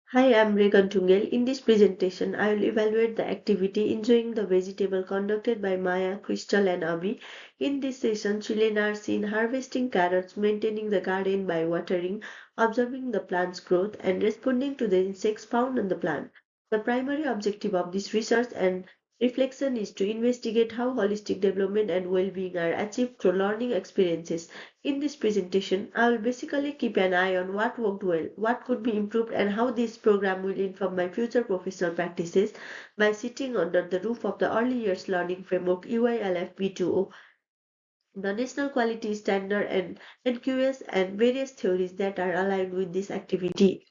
Hi, I'm Regan Dhungel. In this presentation, I will evaluate the activity enjoying the vegetable conducted by Maya, Crystal, and Abhi. In this session, children are seen harvesting carrots, maintaining the garden by watering, observing the plant's growth, and responding to the insects found on the plant. The primary objective of this research and reflection is to investigate how holistic development and well-being are achieved through learning experiences. In this presentation, I will basically keep an eye on what worked well, what could be improved, and how this program will inform my future professional practices by sitting under the roof of the Early Years Learning Framework EYLF B2O, the National Quality Standard and NQS, and various theories that are aligned with this activity.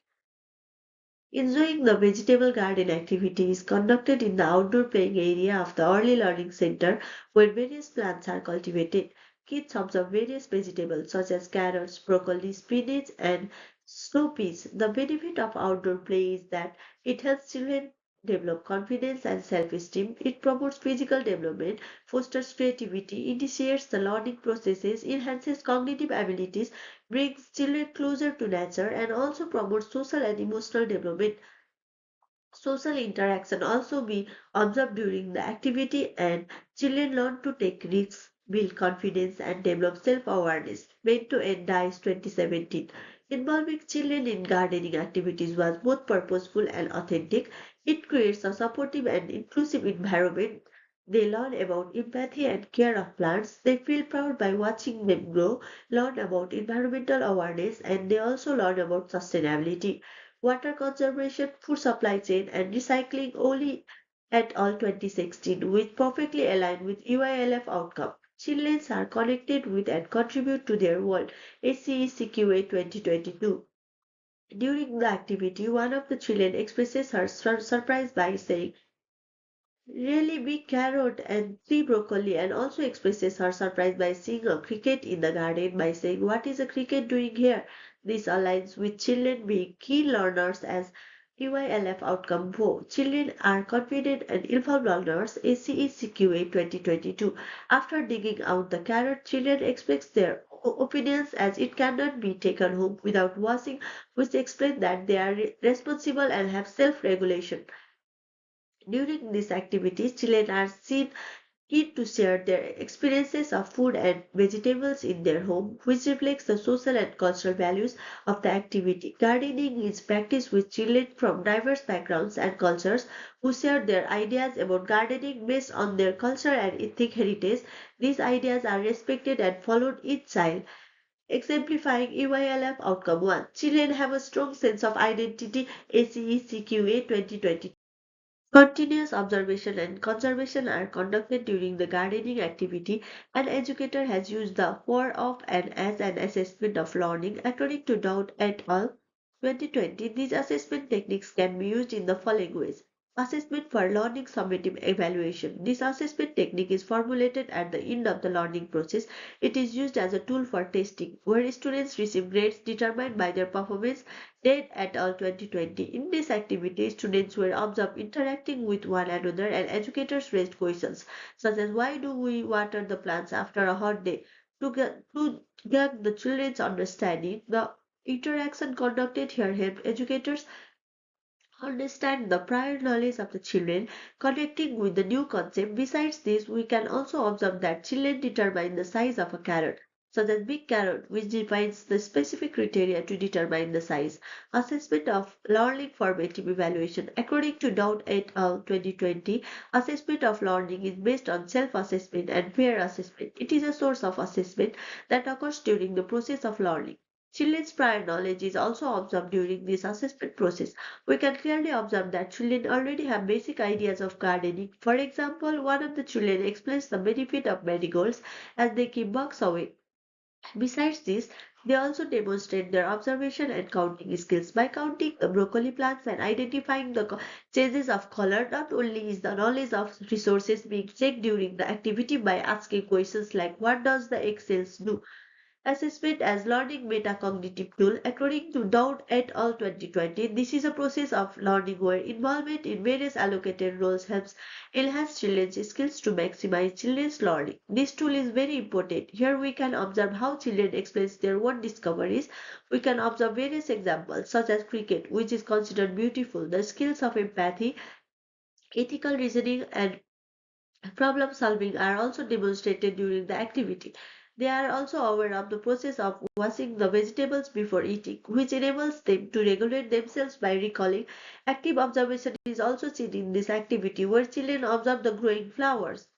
Enjoying the vegetable garden activity is conducted in the outdoor playing area of the Early Learning Center where various plants are cultivated. Kids observe various vegetables such as carrots, broccoli, spinach, and snow peas. The benefit of outdoor play is that it helps children develop confidence and self-esteem. It promotes physical development, fosters creativity, initiates the learning processes, enhances cognitive abilities, brings children closer to nature, and also promotes social and emotional development. Social interaction also be observed during the activity, and children learn to take risks, build confidence, and develop self-awareness. Meant to End Dice 2017. Involving children in gardening activities was both purposeful and authentic. It creates a supportive and inclusive environment. They learn about empathy and care of plants. They feel proud by watching them grow, learn about environmental awareness, and they also learn about sustainability, water conservation, food supply chain, and recycling only at all 2016, which perfectly align with UILF outcome. Children are connected with and contribute to their world. ACECQA 2022. During the activity, one of the children expresses her surprise by saying, really big carrot and three broccoli, and also expresses her surprise by seeing a cricket in the garden by saying, what is a cricket doing here? This aligns with children being key learners as EYLF outcome 4. Children are confident and involved learners, ACECQA 2022. After digging out the carrot, children express their opinions as it cannot be taken home without washing, which explains that they are responsible and have self-regulation. During these activities, children are seen keen to share their experiences of food and vegetables in their home, which reflects the social and cultural values of the activity. Gardening is practiced with children from diverse backgrounds and cultures who share their ideas about gardening based on their culture and ethnic heritage. These ideas are respected and followed each child, exemplifying EYLF outcome 1. Children have a strong sense of identity, ACECQA 2020. Continuous observation and conservation are conducted during the gardening activity. An educator has used the for of and as an assessment of learning. According to Dowd et al. 2020, these assessment techniques can be used in the following ways. Assessment for learning summative evaluation. This assessment technique is formulated at the end of the learning process. It is used as a tool for testing, where students receive grades determined by their performance. Dead et al. 2020. In this activity, students were observed interacting with one another and educators raised questions such as why do we water the plants after a hot day? To get the children's understanding, the interaction conducted here helped educators understand the prior knowledge of the children, connecting with the new concept. Besides this, we can also observe that children determine the size of a carrot, such as big carrot, which defines the specific criteria to determine the size. Assessment of learning formative evaluation. According to Dowd et al. 2020, assessment of learning is based on self-assessment and peer assessment. It is a source of assessment that occurs during the process of learning. Children's prior knowledge is also observed during this assessment process. We can clearly observe that children already have basic ideas of gardening. For example, one of the children explains the benefit of marigolds as they keep bugs away. Besides this, they also demonstrate their observation and counting skills. By counting the broccoli plants and identifying the changes of color, not only is the knowledge of resources being checked during the activity by asking questions like what does the egg cells do, Assessment as learning metacognitive tool. According to Dowd et al. 2020, this is a process of learning where involvement in various allocated roles helps enhance children's skills to maximize children's learning. This tool is very important. Here we can observe how children explain their own discoveries. We can observe various examples such as cricket, which is considered beautiful, the skills of empathy, ethical reasoning, and problem solving are also demonstrated during the activity. They are also aware of the process of washing the vegetables before eating, which enables them to regulate themselves by recalling. Active observation is also seen in this activity where children observe the growing flowers.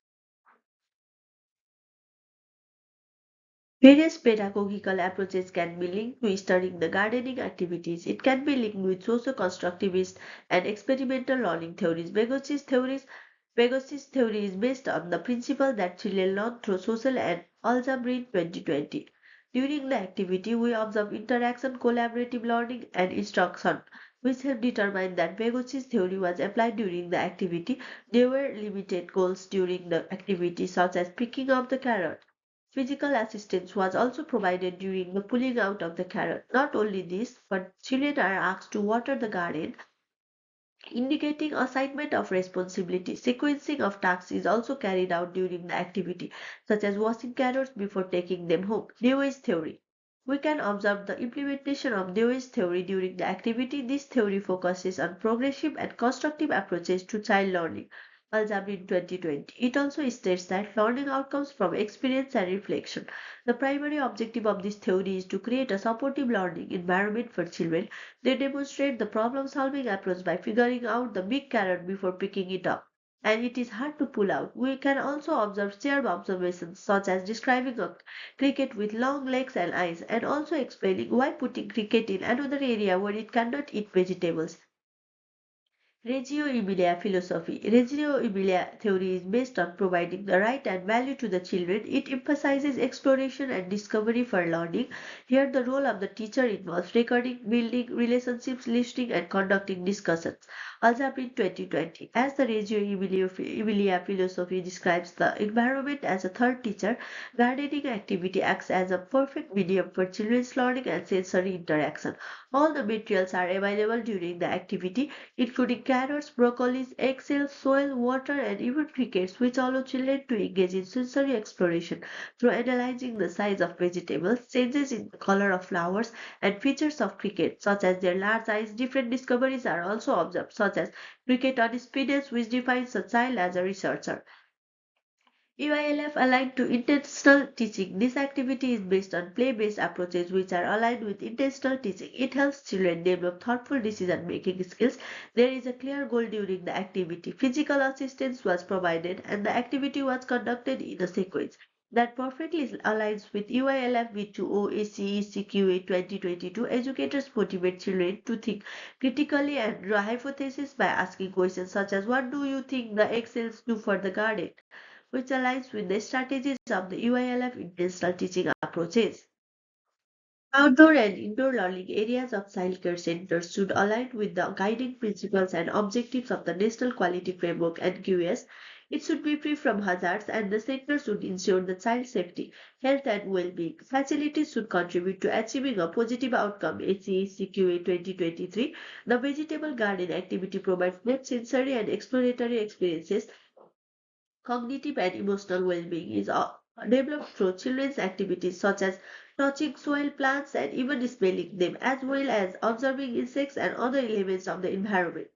Various pedagogical approaches can be linked to studying the gardening activities. It can be linked with socio-constructivist and experimental learning theories. Vygotsky's theory is based on the principle that children learn through social and algebra in 2020. During the activity, we observe interaction, collaborative learning, and instruction, which help determine that Vygotsky's theory was applied during the activity. There were limited goals during the activity, such as picking up the carrot. Physical assistance was also provided during the pulling out of the carrot. Not only this, but children are asked to water the garden, indicating assignment of responsibility. Sequencing of tasks is also carried out during the activity, such as washing carrots before taking them home. Dewey's theory. We can observe the implementation of Dewey's theory during the activity. This theory focuses on progressive and constructive approaches to child learning. Algebra in 2020. It also states that learning outcomes from experience and reflection. The primary objective of this theory is to create a supportive learning environment for children. They demonstrate the problem-solving approach by figuring out the big carrot before picking it up. And it is hard to pull out. We can also observe shared observations such as describing a cricket with long legs and eyes and also explaining why putting cricket in another area where it cannot eat vegetables. Reggio Emilia philosophy. Reggio Emilia theory is based on providing the right and value to the children. It emphasizes exploration and discovery for learning. Here, the role of the teacher involves recording, building relationships, listening, and conducting discussions. Alzheimer in 2020. As the Emilia philosophy describes the environment as a third teacher, gardening activity acts as a perfect medium for children's learning and sensory interaction. All the materials are available during the activity including carrots, broccolis, eggshells, soil, water, and even crickets, which allow children to engage in sensory exploration through analyzing the size of vegetables, changes in the color of flowers, and features of cricket, such as their large eyes. Different discoveries are also observed, such as cricket on spinach, which defines a child as a researcher. EYLF aligned to intentional teaching. This activity is based on play-based approaches which are aligned with intentional teaching. It helps children develop thoughtful decision-making skills. There is a clear goal during the activity. Physical assistance was provided and the activity was conducted in a sequence that perfectly aligns with EYLF V2O ACE CQA 2022. Educators motivate children to think critically and draw hypotheses by asking questions such as what do you think the eggshells do for the garden? Which aligns with the strategies of the UILF intentional teaching approaches. Outdoor and indoor learning areas of childcare centers should align with the guiding principles and objectives of the National Quality Framework (NQS). It should be free from hazards and the center should ensure the child's safety, health and well-being. Facilities should contribute to achieving a positive outcome ACE-CQA 2023. The vegetable garden activity provides both sensory and exploratory experiences. Cognitive and emotional well-being is developed through children's activities such as touching soil, plants, and even smelling them, as well as observing insects and other elements of the environment.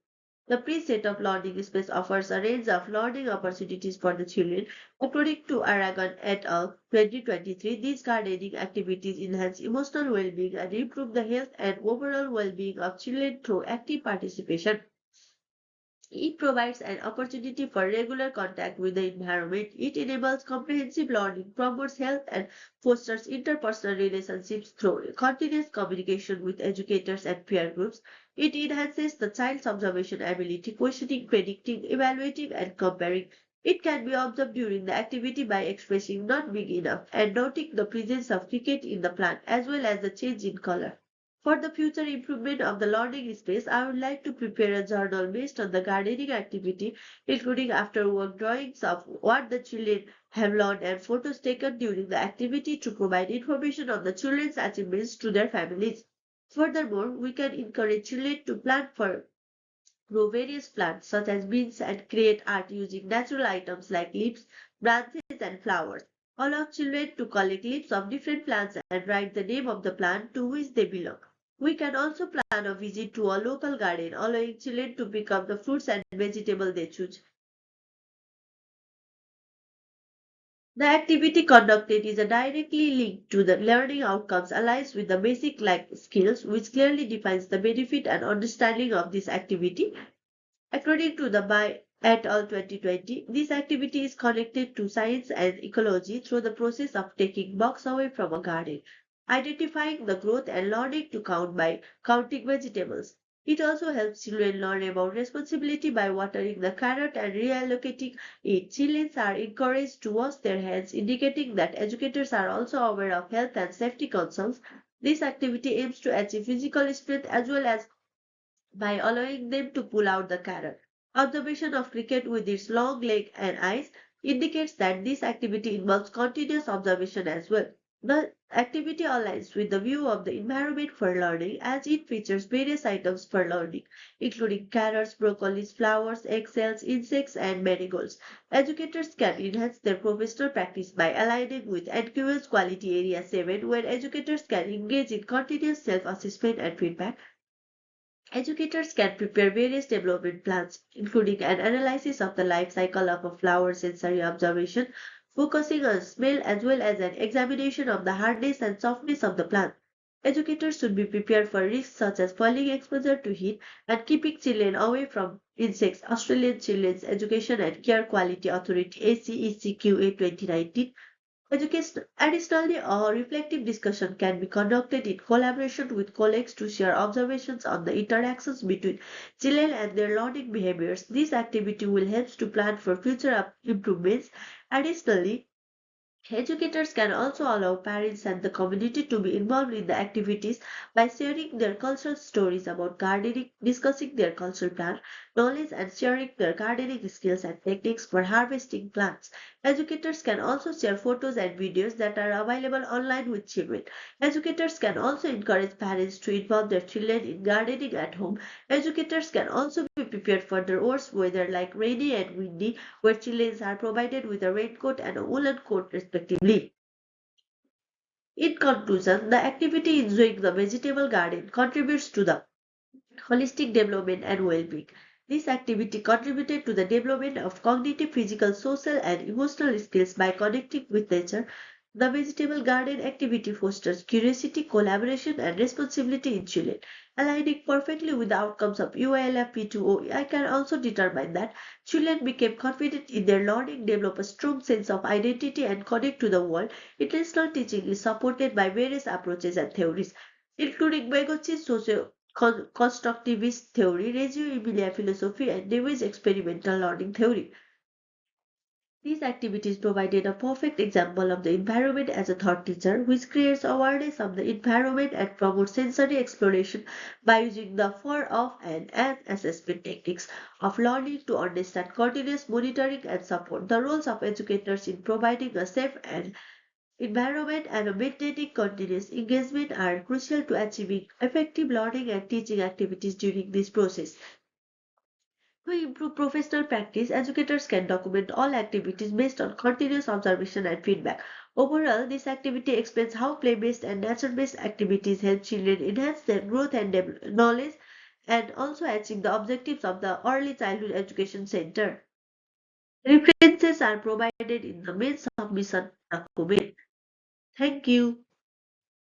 The pre-set of learning space offers a range of learning opportunities for the children. According to Aragon et al. 2023, these gardening activities enhance emotional well-being and improve the health and overall well-being of children through active participation. It provides an opportunity for regular contact with the environment. It enables comprehensive learning, promotes health, and fosters interpersonal relationships through continuous communication with educators and peer groups. It enhances the child's observation ability, questioning, predicting, evaluating, and comparing. It can be observed during the activity by expressing not big enough and noting the presence of cricket in the plant as well as the change in color. For the future improvement of the learning space, I would like to prepare a journal based on the gardening activity, including after work drawings of what the children have learned, and photos taken during the activity to provide information on the children's achievements to their families. Furthermore, we can encourage children to plant for grow various plants such as beans and create art using natural items like leaves, branches, and flowers. Allow children to collect leaves of different plants and write the name of the plant to which they belong. We can also plan a visit to a local garden, allowing children to pick up the fruits and vegetables they choose. The activity conducted is directly linked to the learning outcomes aligns with the basic life skills, which clearly defines the benefit and understanding of this activity. According to the by et al. 2020, this activity is connected to science and ecology through the process of taking bugs away from a garden, identifying the growth and learning to count by counting vegetables. It also helps children learn about responsibility by watering the carrot and reallocating it. Children are encouraged to wash their hands, indicating that educators are also aware of health and safety concerns. This activity aims to achieve physical strength as well as by allowing them to pull out the carrot. Observation of cricket with its long leg and eyes indicates that this activity involves continuous observation as well. The activity aligns with the view of the environment for learning as it features various items for learning, including carrots, broccolis, flowers, eggshells, insects, and marigolds. Educators can enhance their professional practice by aligning with NQS Quality Area 7, where educators can engage in continuous self-assessment and feedback. Educators can prepare various development plans, including an analysis of the life cycle of a flower sensory observation, focusing on smell as well as an examination of the hardness and softness of the plant. Educators should be prepared for risks such as falling exposure to heat and keeping children away from insects. Australian Children's Education and Care Quality Authority ACECQA 2019. Additionally, a reflective discussion can be conducted in collaboration with colleagues to share observations on the interactions between children and their learning behaviors. This activity will help to plan for future improvements. Additionally, educators can also allow parents and the community to be involved in the activities by sharing their cultural stories about gardening, discussing their cultural plant knowledge, and sharing their gardening skills and techniques for harvesting plants. Educators can also share photos and videos that are available online with children. Educators can also encourage parents to involve their children in gardening at home. Educators can also be prepared for the worst weather like rainy and windy, where children are provided with a raincoat and a woolen coat respectively. In conclusion, the activity enjoying the vegetable garden contributes to the holistic development and well-being. This activity contributed to the development of cognitive, physical, social, and emotional skills by connecting with nature. The vegetable garden activity fosters curiosity, collaboration, and responsibility in children, aligning perfectly with the outcomes of UILF P2O. I can also determine that children became confident in their learning, develop a strong sense of identity, and connect to the world. Intentional teaching is supported by various approaches and theories, including Vygotsky's constructivist theory, Reggio Emilia philosophy, and Dewey's experimental learning theory. These activities provided a perfect example of the environment as a thought teacher, which creates awareness of the environment and promotes sensory exploration by using the for, of, and assessment techniques of learning to understand continuous monitoring and support. The roles of educators in providing a safe and environment and maintaining continuous engagement are crucial to achieving effective learning and teaching activities during this process. To improve professional practice, educators can document all activities based on continuous observation and feedback. Overall, this activity explains how play-based and nature-based activities help children enhance their growth and knowledge and also achieve the objectives of the Early Childhood Education Center. References are provided in the main submission document. Thank you.